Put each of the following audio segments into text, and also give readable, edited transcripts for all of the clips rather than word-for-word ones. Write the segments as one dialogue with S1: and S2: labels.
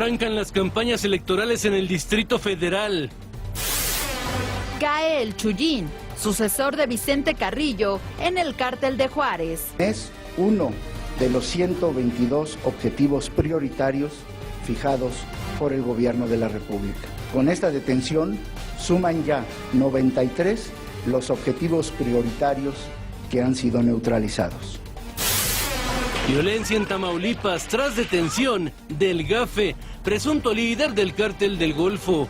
S1: Arrancan las campañas electorales en el Distrito Federal.
S2: Cae el Chullín, sucesor de Vicente Carrillo, en el cártel de Juárez.
S3: Es uno de los 122 objetivos prioritarios fijados por el gobierno de la República. Con esta detención suman ya 93 los objetivos prioritarios que han sido neutralizados.
S1: Violencia en Tamaulipas tras detención del Gafe, presunto líder del cártel del Golfo.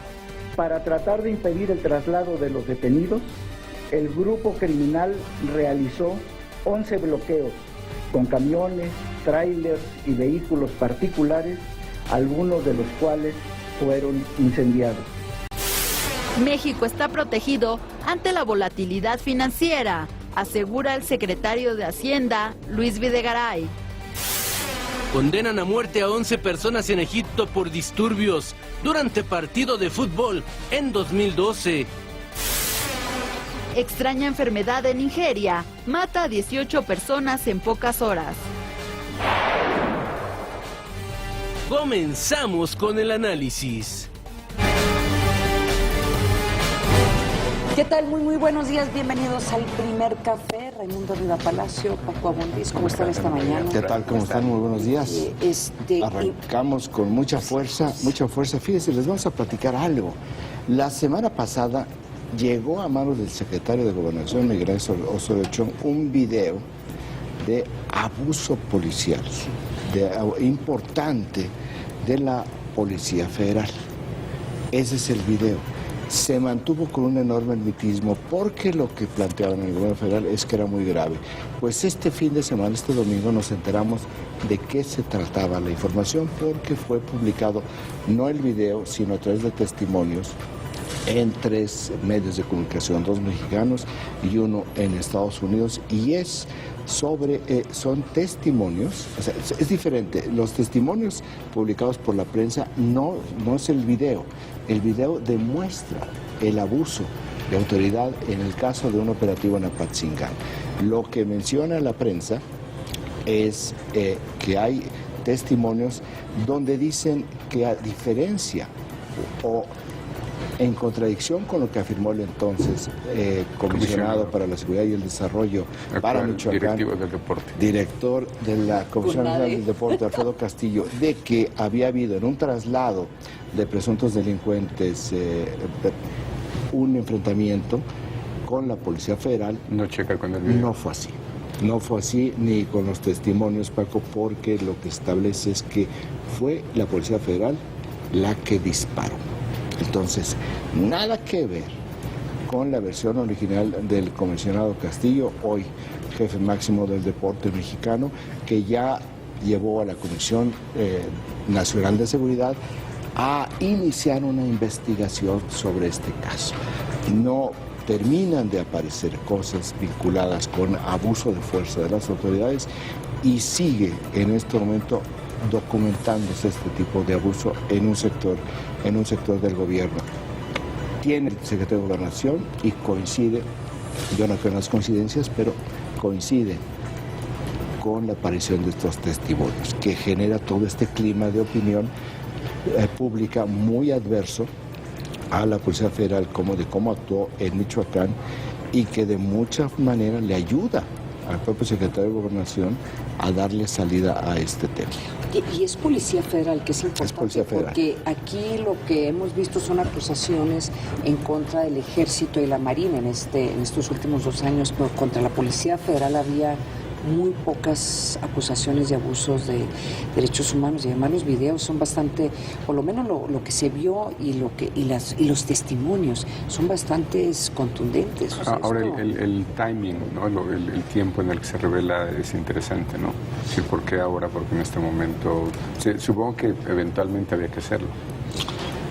S3: Para tratar de impedir el traslado de los detenidos, el grupo criminal realizó 11 bloqueos con camiones, tráilers y vehículos particulares, algunos de los cuales fueron incendiados.
S2: México está protegido ante la volatilidad financiera, asegura el secretario de Hacienda, Luis Videgaray.
S1: Condenan a muerte a 11 personas en Egipto por disturbios durante partido de fútbol en 2012.
S2: Extraña enfermedad en Nigeria mata a 18 personas en pocas horas.
S1: Comenzamos con el análisis.
S4: ¿Qué tal? Muy buenos días, bienvenidos al Primer Café. Raimundo Riva Palacio, Paco Abundis, ¿cómo están esta mañana?
S5: ¿Qué tal? ¿Cómo están? Muy buenos días. Arrancamos con mucha fuerza. Fíjense, les vamos a platicar algo. La semana pasada llegó a manos del secretario de Gobernación, Miguel Osorio Chong, un video de abuso policial, importante de la Policía Federal. Ese es el video. Se mantuvo con un enorme hermetismo porque lo que planteaban en el gobierno federal es que era muy grave. Pues este fin de semana, este domingo, nos enteramos de qué se trataba la información porque fue publicado no el video, sino a través de testimonios en 3 medios de comunicación, 2 mexicanos y 1 en Estados Unidos, y es sobre, son testimonios, o sea, es diferente, los testimonios publicados por la prensa no es el video demuestra el abuso de autoridad en el caso de un operativo en Apatzingán. Lo que menciona la prensa es que hay testimonios donde dicen que a diferencia o en contradicción con lo que afirmó el entonces comisionado para la Seguridad y el Desarrollo para Michoacán, director de la Comisión Nacional del Deporte, Alfredo Castillo, de que había habido en un traslado de presuntos delincuentes un enfrentamiento con la Policía Federal.
S6: No checa con el video.
S5: No fue así ni con los testimonios, Paco, porque lo que establece es que fue la Policía Federal la que disparó. Entonces, nada que ver con la versión original del comisionado Castillo, hoy jefe máximo del deporte mexicano, que ya llevó a la Comisión Nacional de Seguridad a iniciar una investigación sobre este caso. No terminan de aparecer cosas vinculadas con abuso de fuerza de las autoridades y sigue en este momento documentándose este tipo de abuso en un sector del gobierno. Tiene el secretario de Gobernación y coincide, yo no creo en las coincidencias, pero coincide con la aparición de estos testimonios, que genera todo este clima de opinión pública muy adverso a la Policía Federal, como de cómo actuó en Michoacán, y que de muchas maneras le ayuda al propio secretario de Gobernación a darle salida a este tema.
S4: Y es Policía Federal, que es importante,
S5: es Policía Federal,
S4: porque aquí lo que hemos visto son acusaciones en contra del Ejército y la Marina en estos últimos 2 años, pero contra la Policía Federal había muy pocas acusaciones de abusos de derechos humanos, y además los videos son bastante, por lo menos lo que se vio y los testimonios son bastante contundentes. O sea,
S6: ahora el timing, ¿no? el tiempo en el que se revela es interesante, ¿no? Sí, ¿por qué ahora? Porque en este momento, supongo que eventualmente había que hacerlo.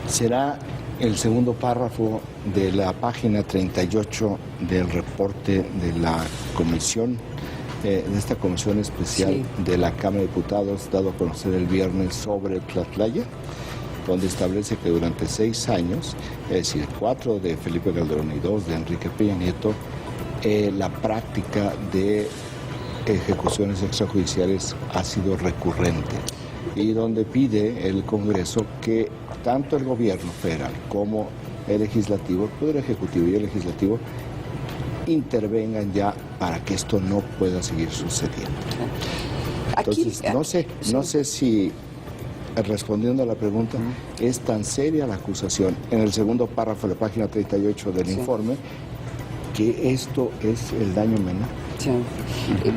S5: Será el segundo párrafo de la página 38 del reporte de la comisión, de esta comisión especial de la Cámara de Diputados, dado a conocer el viernes sobre Tlatlaya, donde establece que durante 6 años, es decir, 4 de Felipe Calderón y 2 de Enrique Peña Nieto, la práctica de ejecuciones extrajudiciales ha sido recurrente. y donde pide el Congreso que tanto el gobierno federal como el legislativo, el Poder Ejecutivo y el Legislativo, intervengan ya para que esto no pueda seguir sucediendo. Entonces, no sé si, respondiendo a la pregunta, es tan seria la acusación en el segundo párrafo de la página 38 del informe, que esto es el daño menor.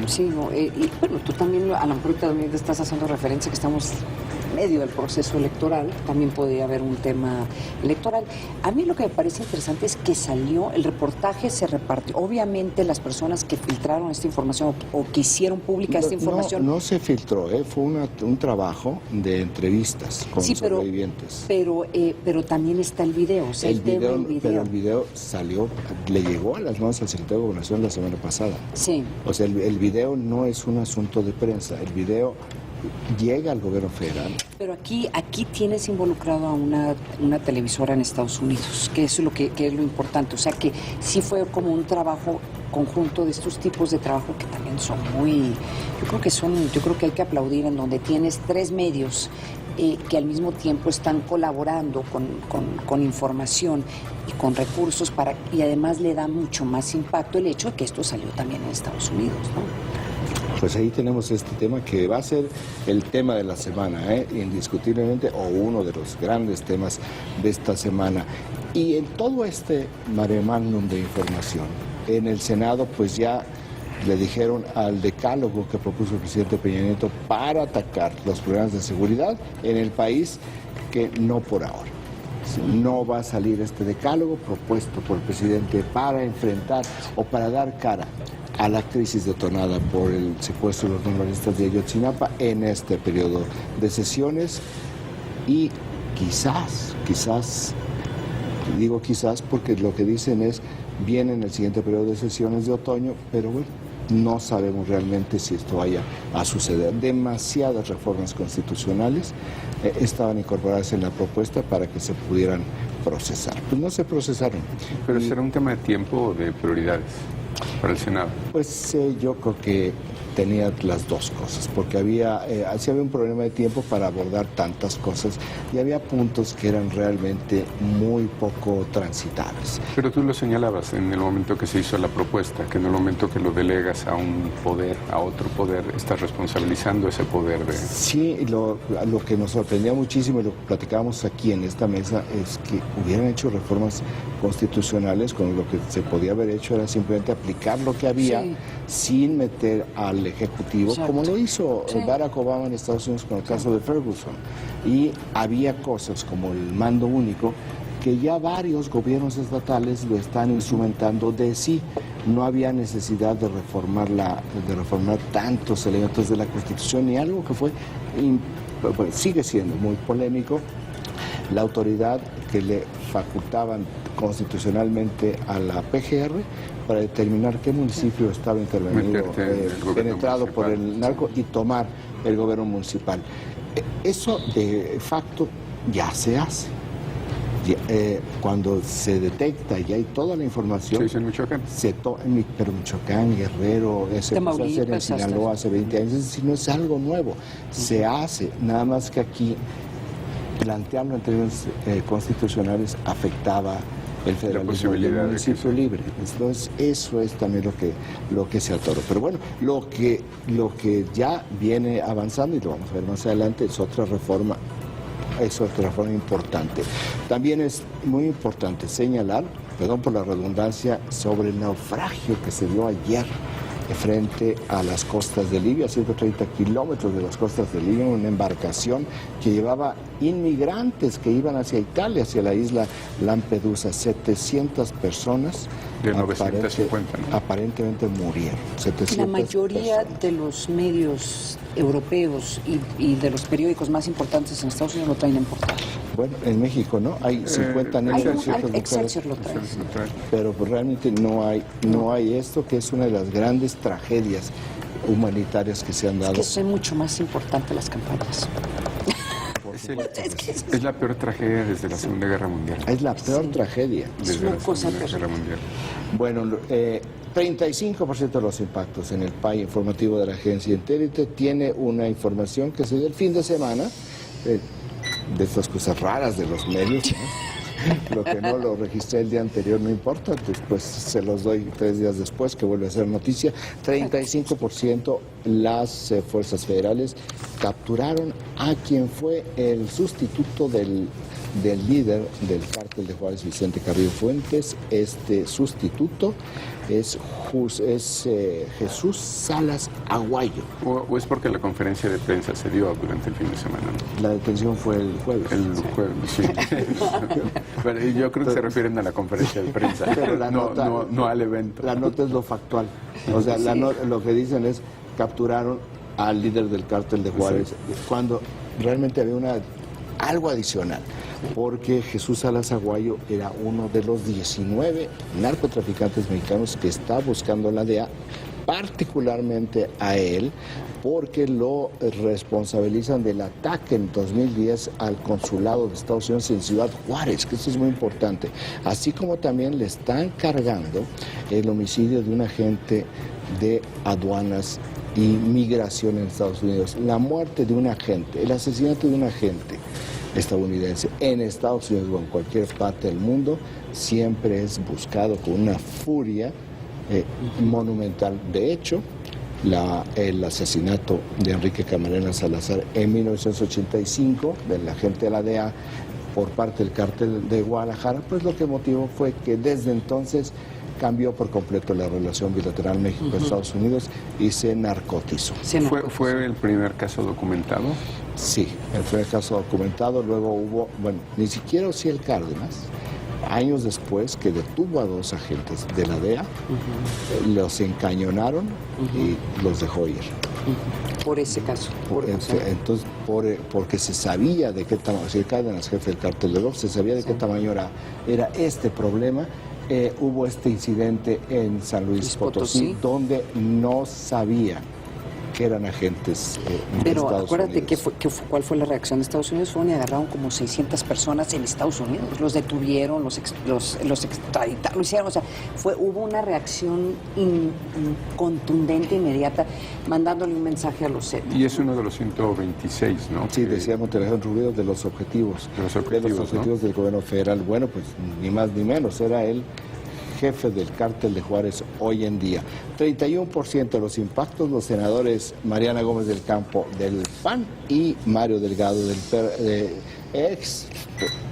S4: Sí, y bueno, tú también, a lo mejor también te estás haciendo referencia que estamos en medio del proceso electoral, también podría haber un tema electoral. A mí lo que me parece interesante es que salió, el reportaje se repartió. Obviamente las personas que filtraron esta información o que hicieron pública esta información...
S5: No se filtró, fue un trabajo de entrevistas con sobrevivientes.
S4: Pero también está el video, o sea,
S5: pero el video salió, le llegó a las manos al secretario de Gobernación la semana pasada.
S4: Sí.
S5: O sea, el video no es un asunto de prensa, el video llega al gobierno federal.
S4: Pero aquí tienes involucrado a una televisora en Estados Unidos, que es que es lo importante. O sea, que sí fue como un trabajo conjunto de estos tipos de trabajo que también son yo creo que hay que aplaudir, en donde tienes 3 medios que al mismo tiempo están colaborando con información y con recursos y además le da mucho más impacto el hecho de que esto salió también en Estados Unidos, ¿no?
S5: Pues ahí tenemos este tema que va a ser el tema de la semana, indiscutiblemente, o uno de los grandes temas de esta semana. Y en todo este mare magnum de información, en el Senado pues ya le dijeron al decálogo que propuso el presidente Peña Nieto para atacar los problemas de seguridad en el país, que no por ahora. No va a salir este decálogo propuesto por el presidente para enfrentar o para dar cara a la crisis detonada por el secuestro de los normalistas de Ayotzinapa en este periodo de sesiones. Y quizás, digo quizás porque lo que dicen es, viene en el siguiente periodo de sesiones de otoño, pero bueno, no sabemos realmente si esto vaya a suceder. Demasiadas reformas constitucionales estaban incorporadas en la propuesta para que se pudieran procesar. Pues no se procesaron.
S6: Pero será un tema de tiempo o de prioridades para el Senado.
S5: Pues yo creo que tenía las dos cosas, porque había un problema de tiempo para abordar tantas cosas y había puntos que eran realmente muy poco transitables.
S6: Pero tú lo señalabas en el momento que se hizo la propuesta, que en el momento que lo delegas a un poder, a otro poder, estás responsabilizando ese poder de...
S5: Sí, lo que nos sorprendía muchísimo, y lo que platicábamos aquí en esta mesa, es que hubieran hecho reformas constitucionales, cuando lo que se podía haber hecho era simplemente aplicar lo que había, sin meter al Ejecutivo, exacto, como lo hizo Barack Obama en Estados Unidos con el caso de Ferguson. Y había cosas como el mando único que ya varios gobiernos estatales lo están instrumentando de sí. No había necesidad de reformar tantos elementos de la Constitución, y algo que sigue siendo muy polémico, la autoridad que le facultaban constitucionalmente a la PGR para determinar qué municipio estaba intervenido, penetrado por el narco, y tomar el gobierno municipal. Eso de facto ya se hace. Cuando se detecta y hay toda la información,
S6: se hizo en Michoacán.
S5: Pero Michoacán, Guerrero, se empezó a hacer en Sinaloa hace 20 años, es decir, no es algo nuevo, se hace, nada más que aquí plantearlo en términos constitucionales afectaba el federalismo del municipio libre. Entonces eso es también lo que se atoró. Pero bueno, lo que ya viene avanzando, y lo vamos a ver más adelante, es otra reforma importante. También es muy importante señalar, perdón por la redundancia, sobre el naufragio que se dio ayer frente a las costas de Libia, 130 kilómetros de las costas de Libia, una embarcación que llevaba inmigrantes que iban hacia Italia, hacia la isla Lampedusa. 700 personas
S6: de 950, ¿no?
S5: Aparentemente murieron.
S4: La mayoría de los medios europeos y de los periódicos más importantes en Estados Unidos lo traen en portada.
S5: Bueno, en México no, hay 50 negros,
S4: Excelsior lo trae.
S5: Pero pues realmente no hay esto, que es una de las grandes tragedias humanitarias que se han dado.
S4: Es que eso es mucho más importante las campañas.
S6: Es la peor tragedia desde la Segunda Guerra Mundial.
S5: Es la peor tragedia.
S6: Desde la Segunda Guerra Mundial.
S5: Bueno, 35% de los impactos en el PAI informativo de la agencia Intelite tiene una información que se dio el fin de semana, de estas cosas raras de los medios, ¿no? Lo que no lo registré el día anterior no importa, después se los doy 3 días después, que vuelve a ser noticia. 35% las fuerzas federales capturaron a quien fue el sustituto del líder del cártel de Juárez, Vicente Carrillo Fuentes. Este sustituto es Jesús Salas Aguayo.
S6: ¿O es porque la conferencia de prensa se dio durante el fin de semana?
S5: La detención fue el jueves.
S6: El jueves, sí. Pero yo creo que se refieren a la conferencia de prensa,
S5: pero la nota,
S6: no al evento.
S5: La nota es lo factual. O sea, lo que dicen es capturaron al líder del cártel de Juárez, cuando realmente había algo adicional, porque Jesús Salas Aguayo era uno de los 19 narcotraficantes mexicanos que está buscando la DEA, particularmente a él, porque lo responsabilizan del ataque en 2010 al consulado de Estados Unidos en Ciudad Juárez, que eso es muy importante, así como también le están cargando el homicidio de un agente de aduanas y migración en Estados Unidos, la muerte de un agente, el asesinato de un agente estadounidense en Estados Unidos o en cualquier parte del mundo siempre es buscado con una furia monumental. De hecho, el asesinato de Enrique Camarena Salazar en 1985 del agente de la DEA por parte del cártel de Guadalajara, pues lo que motivó fue que desde entonces cambió por completo la relación bilateral México-Estados Unidos y se narcotizó.
S6: ¿Fue el primer caso documentado?
S5: Sí, el primer caso documentado. Luego hubo, ni siquiera Ociel Cárdenas, años después, que detuvo a 2 agentes de la DEA, los encañonaron y los dejó ir.
S4: Por ese caso.
S5: Entonces, porque se sabía de qué tamaño, Ociel Cárdenas, jefe del cártel de López, se sabía de qué tamaño era este problema. Hubo este incidente en San Luis Potosí, donde no sabía que eran agentes de Estados
S4: Pero acuérdate
S5: Unidos.
S4: cuál fue la reacción de Estados Unidos. Fueron y agarraron como 600 personas en Estados Unidos. Los detuvieron, los extraditaron, lo hicieron. O sea, hubo una reacción contundente, inmediata, mandándole un mensaje a los zetas.
S6: Y es uno de los 126, ¿no?
S5: Sí, decía Montelejón Rubio, de los objetivos.
S6: De los objetivos,
S5: del gobierno federal. Bueno, pues ni más ni menos, era el jefe del cártel de Juárez hoy en día. 31% de los impactos, los senadores Mariana Gómez del Campo del PAN y Mario Delgado del ex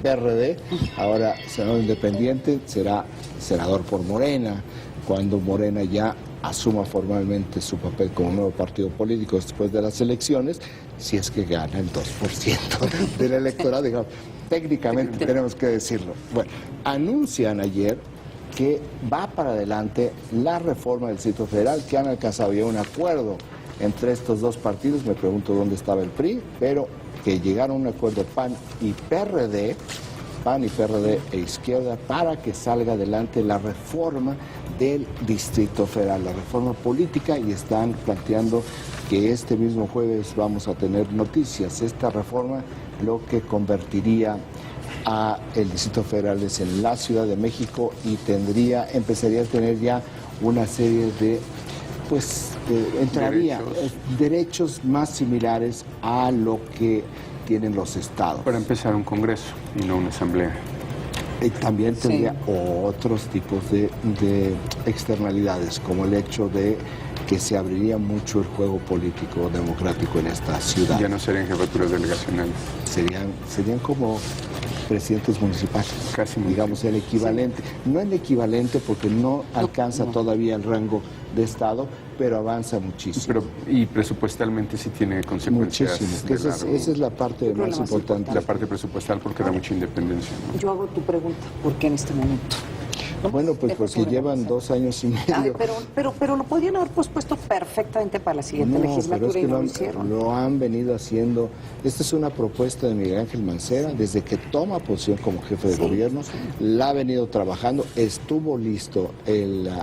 S5: PRD, ahora senador independiente, será senador por Morena, cuando Morena ya asuma formalmente su papel como nuevo partido político después de las elecciones, si es que gana el 2% del electorado, digamos. Técnicamente tenemos que decirlo. Bueno, anuncian ayer que va para adelante la reforma del Distrito Federal, que han alcanzado ya un acuerdo entre estos 2 partidos. Me pregunto dónde estaba el PRI, pero que llegaron a un acuerdo PAN y PRD e Izquierda, para que salga adelante la reforma del Distrito Federal, la reforma política, y están planteando que este mismo jueves vamos a tener noticias. Esta reforma lo que convertiría a el Distrito Federal es en la Ciudad de México y empezaría a tener ya una serie de, derechos más similares a lo que tienen los estados.
S6: Para empezar, un congreso y no una asamblea.
S5: También tendría otros tipos de externalidades, como el hecho de que se abriría mucho el juego político democrático en esta ciudad.
S6: Ya no serían jefaturas delegacionales.
S5: Serían como presidentes municipales,
S6: casi
S5: digamos el equivalente, no el equivalente porque no alcanza todavía el rango de estado, pero avanza muchísimo.
S6: Y presupuestalmente sí tiene consecuencias.
S5: Muchísimo, esa es la parte más importante.
S6: La parte presupuestal, porque da mucha independencia, ¿no?
S4: Yo hago tu pregunta, ¿por qué en este momento?
S5: Bueno, pues porque llevan 2 años y medio.
S4: Pero lo podrían haber pospuesto perfectamente para la siguiente legislatura, y no lo hicieron.
S5: Lo han venido haciendo. Esta es una propuesta de Miguel Ángel Mancera, desde que toma posición como jefe de gobierno, la ha venido trabajando, estuvo listo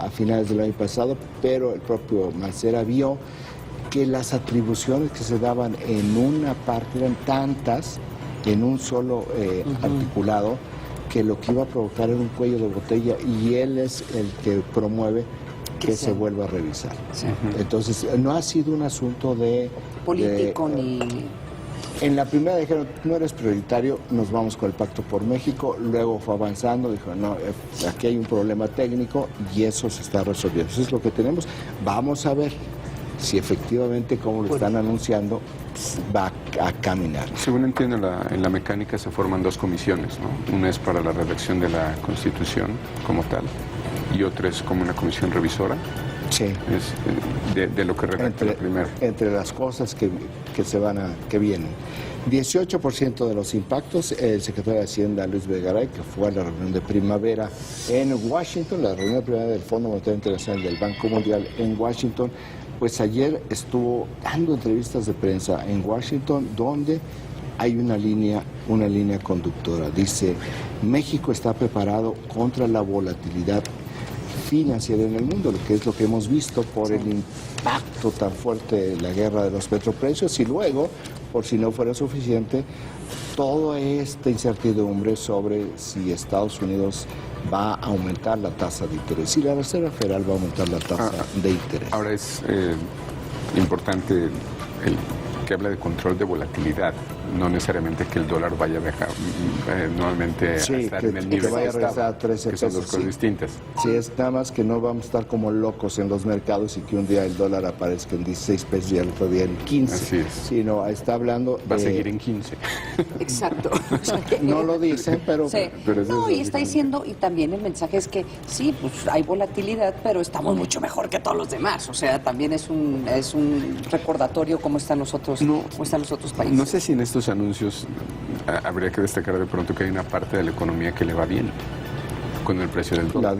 S5: a finales del año pasado, pero el propio Mancera vio que las atribuciones que se daban en una parte eran tantas, en un solo articulado, que lo que iba a provocar era un cuello de botella, y él es el que promueve que se vuelva a revisar.
S4: Sí.
S5: Entonces, no ha sido un asunto de...
S4: Político ni...
S5: En la primera dijeron, no eres prioritario, nos vamos con el Pacto por México, luego fue avanzando, dijo, no, aquí hay un problema técnico y eso se está resolviendo. Eso es lo que tenemos. Vamos a ver si efectivamente, como lo están anunciando, va a caminar.
S6: Según entiendo, en la mecánica se forman dos comisiones, ¿no? Una es para la redacción de la Constitución como tal y otra es como una comisión revisora.
S5: Sí.
S6: Es de lo que redacta la primera.
S5: Entre las cosas que vienen. 18% de los impactos, el secretario de Hacienda, Luis Videgaray, que fue a la reunión de primavera en Washington, la reunión de primavera del Fondo Monetario Internacional del Banco Mundial en Washington, pues ayer estuvo dando entrevistas de prensa en Washington, donde hay una línea conductora. Dice, México está preparado contra la volatilidad financiera en el mundo, lo que hemos visto por el impacto tan fuerte de la guerra de los petroprecios y luego, por si no fuera suficiente, toda esta incertidumbre sobre si Estados Unidos va a aumentar la tasa de interés, si la Reserva Federal va a aumentar la tasa de interés.
S6: Ahora es importante que habla de control de volatilidad, no necesariamente que el dólar vaya a dejar nuevamente a estar en el nivel
S5: que vaya a regresar a 13
S6: que son
S5: pesos,
S6: dos cosas distintas.
S5: Sí, es nada más que no vamos a estar como locos en los mercados y que un día el dólar aparezca en 16 pesos y el otro día en 15.
S6: Así es.
S5: Sino está hablando...
S6: Va a seguir en 15.
S4: Exacto.
S5: No lo dicen, pero...
S4: Sí.
S6: Pero eso
S4: No,
S6: es
S4: y está diciendo, y también el mensaje es que sí, pues hay volatilidad, pero estamos mucho mejor que todos los demás. O sea, también es un recordatorio cómo están los otros, cómo están los otros países.
S6: No sé si en estos anuncios habría que destacar de pronto que hay una parte de la economía que le va bien con el precio del dólar.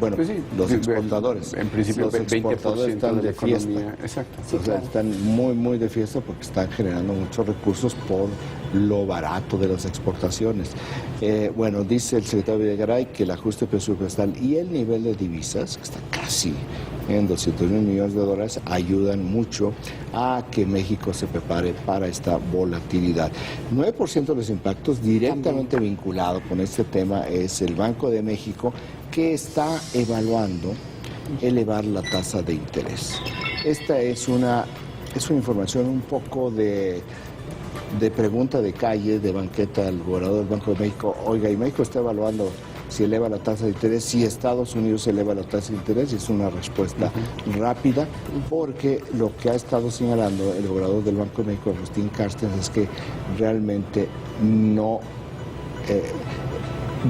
S5: Pues sí, los exportadores.
S6: En principio,
S5: los
S6: 20%
S5: están
S6: de la
S5: fiesta.
S6: economía. Exacto.
S4: Sí,
S5: O sea,
S4: claro.
S5: están muy, muy de fiesta porque están generando muchos recursos por lo barato de las exportaciones. Dice el secretario Videgaray que el ajuste presupuestal y el nivel de divisas, que está casi en 200,000 millones de dólares, ayudan mucho a que México se prepare para esta volatilidad. 9% de los impactos directamente vinculado con este tema es el Banco de México, que está evaluando elevar la tasa de interés. Esta es una información un poco de pregunta de calle, de banqueta al gobernador del Banco de México. Oiga, y México está evaluando si eleva la tasa de interés, si Estados Unidos eleva la tasa de interés, y es una respuesta rápida, porque lo que ha estado señalando el gobernador del Banco de México, Agustín Carstens, es que realmente no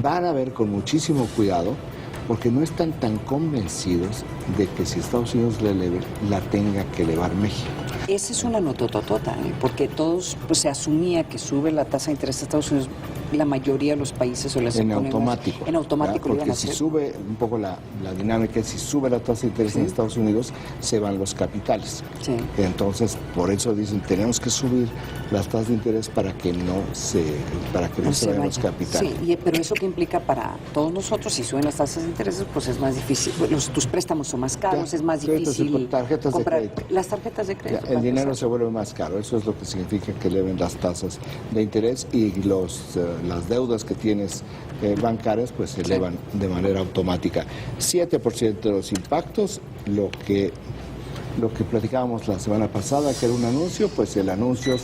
S5: van a ver con muchísimo cuidado, porque no están tan convencidos de que si Estados Unidos la eleve, la tenga que elevar México.
S4: Esa es una notototota, porque todos, pues se asumía que sube la tasa de interés de Estados Unidos, la mayoría de los países o las
S5: En
S4: economías,
S5: automático.
S4: en automático lo iban
S5: Porque
S4: a
S5: si
S4: hacer.
S5: sube un poco la dinámica, si sube la tasa de interés en Estados Unidos, se van los capitales.
S4: Sí.
S5: Entonces, por eso dicen, tenemos que subir las tasas de interés para que no se vayan los capitales.
S4: Sí, pero eso que implica para todos nosotros, si suben las tasas de interés, pues es más difícil. Tus préstamos son más caros,
S5: Ya,
S4: es más
S5: créditos y
S4: difícil
S5: tarjetas de
S4: comprar
S5: crédito.
S4: las tarjetas de crédito.
S5: El dinero se vuelve más caro, eso es lo que significa que eleven las tasas de interés y las deudas que tienes bancarias pues se elevan de manera automática. 7% de los impactos, lo que platicábamos la semana pasada, que era un anuncio, pues el anuncio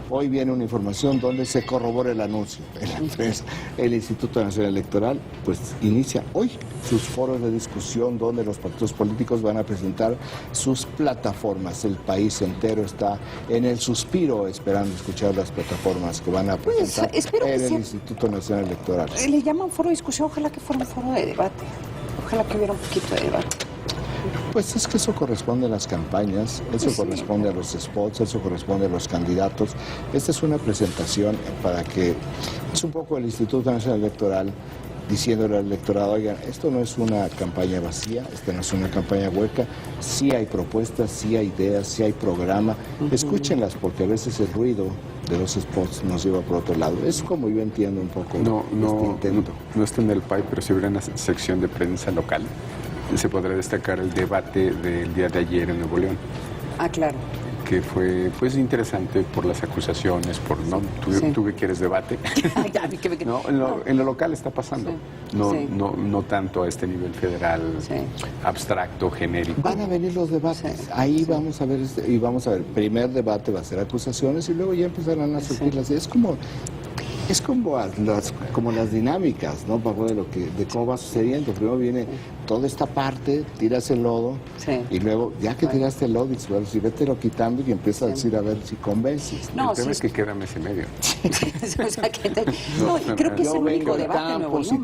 S5: hoy viene una información donde se corrobora el anuncio en la prensa. El Instituto Nacional Electoral pues inicia hoy sus foros de discusión donde los partidos políticos van a presentar sus plataformas. El país entero está en el suspiro esperando escuchar las plataformas que van a presentar en el Instituto Nacional Electoral.
S4: Le llaman foro de discusión, ojalá que fuera un foro de debate, ojalá que hubiera un poquito de debate.
S5: Pues es que eso corresponde a las campañas, eso corresponde a los spots, eso corresponde a los candidatos. Esta es una presentación para que es un poco el Instituto Nacional Electoral diciéndole al electorado, oigan, esto no es una campaña vacía, esta no es una campaña hueca, sí hay propuestas, sí hay ideas, sí hay programa, escúchenlas porque a veces el ruido de los spots nos lleva por otro lado. Es como yo entiendo un poco este intento.
S6: No está en el PAI, pero si hubiera una sección de prensa local, se podrá destacar el debate del día de ayer en Nuevo León.
S4: Ah, claro.
S6: que fue pues interesante por las acusaciones, por no tú que quieres debate. No, en lo local está pasando, no tanto a este nivel federal abstracto, genérico.
S5: Van a venir los debates, ahí vamos a ver, y vamos a ver, primer debate va a ser acusaciones y luego ya empezarán a surgir las ideas. Es como las dinámicas, ¿no? De cómo va sucediendo. Primero viene toda esta parte, tiras el lodo, y luego, ya que tiraste el lodo, dices, bueno, si vételo quitando y empieza a decir, a ver si convences.
S6: El tema es que queda mes y medio.
S4: O sea, y creo que es el único debate en Nuevo León,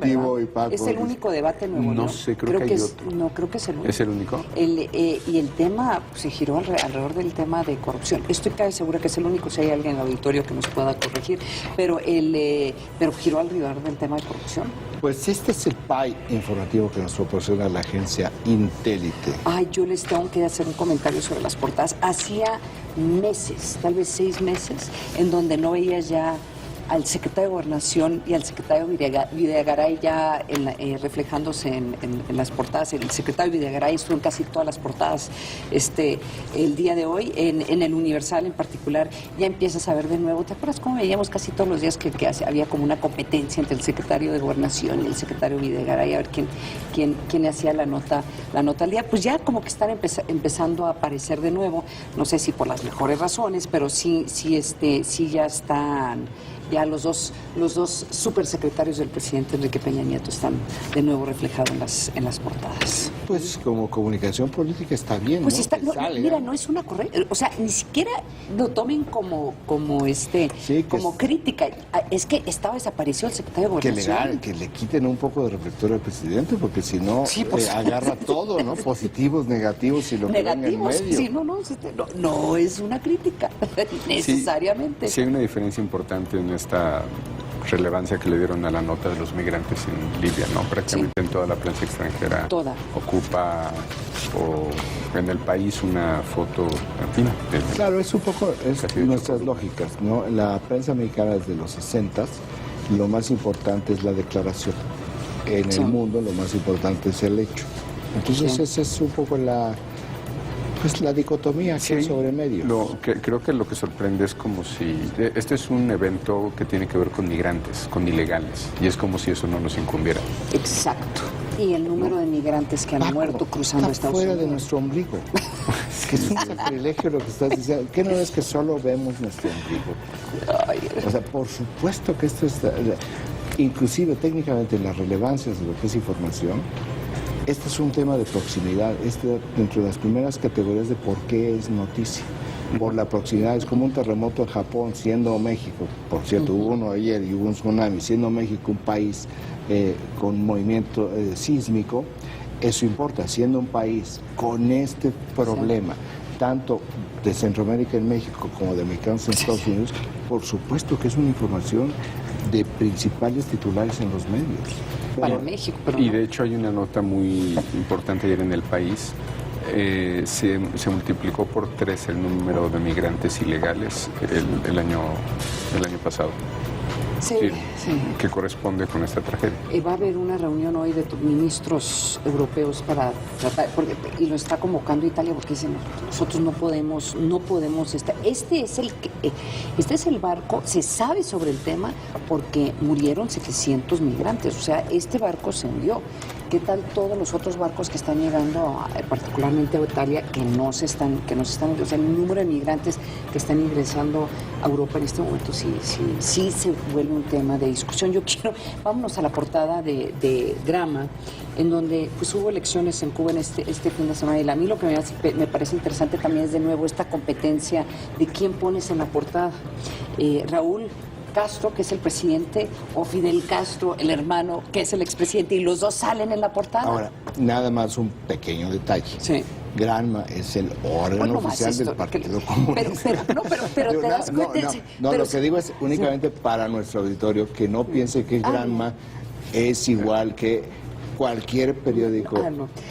S4: ¿verdad? Es el único debate en Nuevo León.
S6: No sé, creo que hay otro.
S4: No, creo que es el único.
S6: ¿Es el único?
S4: Y el tema se giró alrededor del tema de corrupción. Estoy casi segura que es el único, si hay alguien en el auditorio que nos pueda corregir, pero giró alrededor del tema de corrupción.
S5: Pues este es el pie informativo que nos proporciona la agencia Intelite.
S4: Ay, yo les tengo que hacer un comentario sobre las portadas. Hacía meses, tal vez 6 meses, en donde no veías ya al secretario de Gobernación y al secretario Videgaray ya reflejándose en las portadas. El secretario Videgaray estuvo en casi todas las portadas el día de hoy, en el Universal en particular. Ya empiezas a ver de nuevo, ¿te acuerdas cómo veíamos casi todos los días que había como una competencia entre el secretario de Gobernación y el secretario Videgaray a ver quién le hacía la nota al día? Pues ya como que están empezando a aparecer de nuevo, no sé si por las mejores razones, pero sí ya están. Ya los dos supersecretarios del presidente Enrique Peña Nieto están de nuevo reflejados en las portadas.
S5: Pues como comunicación política está bien,
S4: pues
S5: ¿no?
S4: Está, mira, no es una correcta, o sea, ni siquiera lo tomen como crítica. Es que desapareció el secretario de Gobernación.
S5: Que le quiten un poco de reflector al presidente, porque si no agarra todo, ¿no? Positivos, negativos y lo que ven en medio.
S4: Sí, no es una crítica necesariamente.
S6: Sí hay una diferencia importante en esta relevancia que le dieron a la nota de los migrantes en Libia, ¿no? Prácticamente en toda la prensa extranjera ocupa en el país una foto latina.
S5: Claro, es un poco nuestras lógicas, ¿no? La prensa mexicana desde los 60s, lo más importante es la declaración. En el mundo lo más importante es el hecho. Entonces esa es un poco la dicotomía que hay sobre medio.
S6: Creo que lo que sorprende es como si... Este es un evento que tiene que ver con migrantes, con ilegales, y es como si eso no nos incumbiera.
S4: Exacto. Y el número de migrantes que han muerto cruzando Estados Unidos.
S5: Fuera de nuestro ombligo. Que es un sacrilegio lo que estás diciendo. ¿Qué no es que solo vemos nuestro ombligo? O sea, por supuesto que esto está... Inclusive técnicamente las relevancias de lo que es información, este es un tema de proximidad, dentro de las primeras categorías de por qué es noticia. Por la proximidad, es como un terremoto en Japón, siendo México, por cierto, hubo uno ayer y hubo un tsunami, siendo México un país con movimiento sísmico, eso importa, siendo un país con este problema, tanto de Centroamérica en México como de mexicanos en Estados Unidos, por supuesto que es una información de principales titulares en los medios.
S4: Para México.
S6: Y de hecho hay una nota muy importante ayer en El País. Se multiplicó por 3 el número de migrantes ilegales el año pasado.
S4: Sí.
S6: Que corresponde con esta tragedia.
S4: Va a haber una reunión hoy de ministros europeos para tratar, y lo está convocando Italia porque dicen, nosotros no podemos este es el barco, se sabe sobre el tema porque murieron 700 migrantes, o sea, este barco se hundió. ¿Qué tal todos los otros barcos que están llegando, particularmente a Italia, que no se están, o sea, el número de migrantes que están ingresando a Europa en este momento sí se vuelve un tema de discusión. Vámonos a la portada de Grama, en donde pues hubo elecciones en Cuba en este fin de semana, y a mí lo que me parece interesante también es de nuevo esta competencia de quién pones en la portada. Raúl Castro, que es el presidente, o Fidel Castro, el hermano, que es el expresidente, y los dos salen en la portada.
S5: Ahora, nada más un pequeño detalle.
S4: Sí.
S5: Granma es el órgano oficial del Partido Comunista.
S4: Pero te das cuenta...
S5: Lo que digo es únicamente para nuestro auditorio, que no piense que Granma es igual que cualquier periódico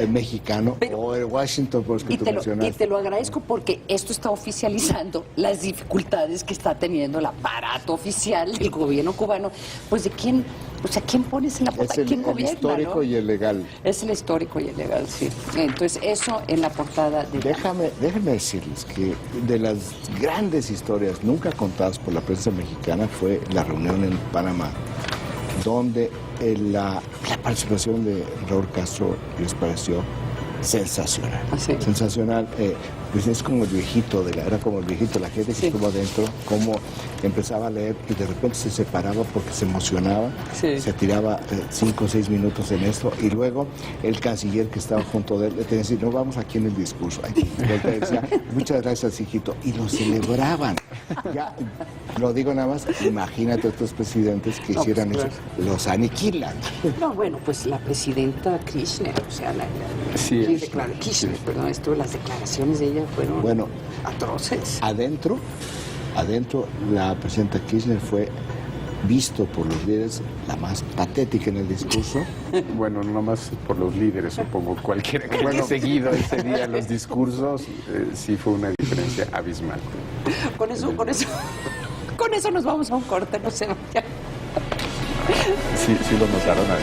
S5: mexicano o el Washington Post que tú mencionaste.
S4: Y te lo agradezco porque esto está oficializando las dificultades que está teniendo el aparato oficial del gobierno cubano. Pues de quién, o sea, ¿quién pones en la portada? ¿Quién gobierna?
S5: El histórico, ¿no? Y el legal.
S4: Es el histórico y el legal, sí. Entonces, eso en la portada de...
S5: Déjame decirles que de las grandes historias nunca contadas por la prensa mexicana fue la reunión en Panamá, donde la participación de Raúl Castro les pareció sensacional.
S4: Sí.
S5: Sensacional. Pues es como el viejito, era como el viejito, la gente que estuvo adentro, como empezaba a leer y de repente se separaba porque se emocionaba, se tiraba 5 o 6 minutos en esto, y luego el canciller que estaba junto de él le tenía que decir, no, vamos aquí en el discurso. Y él decía, muchas gracias, hijito, y lo celebraban. Ya, lo digo nada más, imagínate otros presidentes que hicieran
S4: pues,
S5: eso, los aniquilan.
S4: No, bueno, pues la presidenta Kirchner, o sea, Kirchner, perdón, las declaraciones de ella fueron atroces.
S5: Adentro, la presidenta Kirchner fue visto por los líderes la más patética en el discurso.
S6: Bueno, no más por los líderes, supongo. Cualquiera que haya seguido ese día los discursos, sí fue una diferencia abismal.
S4: Con eso nos vamos a un corte, no sé.
S6: Sí lo notaron ahí.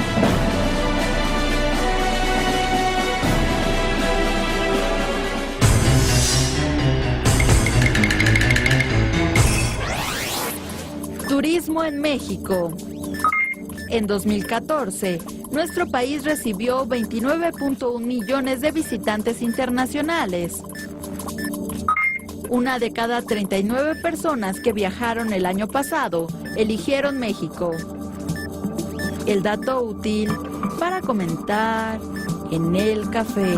S2: Turismo en México. En 2014, nuestro país recibió 29.1 millones de visitantes internacionales. Una de cada 39 personas que viajaron el año pasado eligieron México. El dato útil para comentar en el café.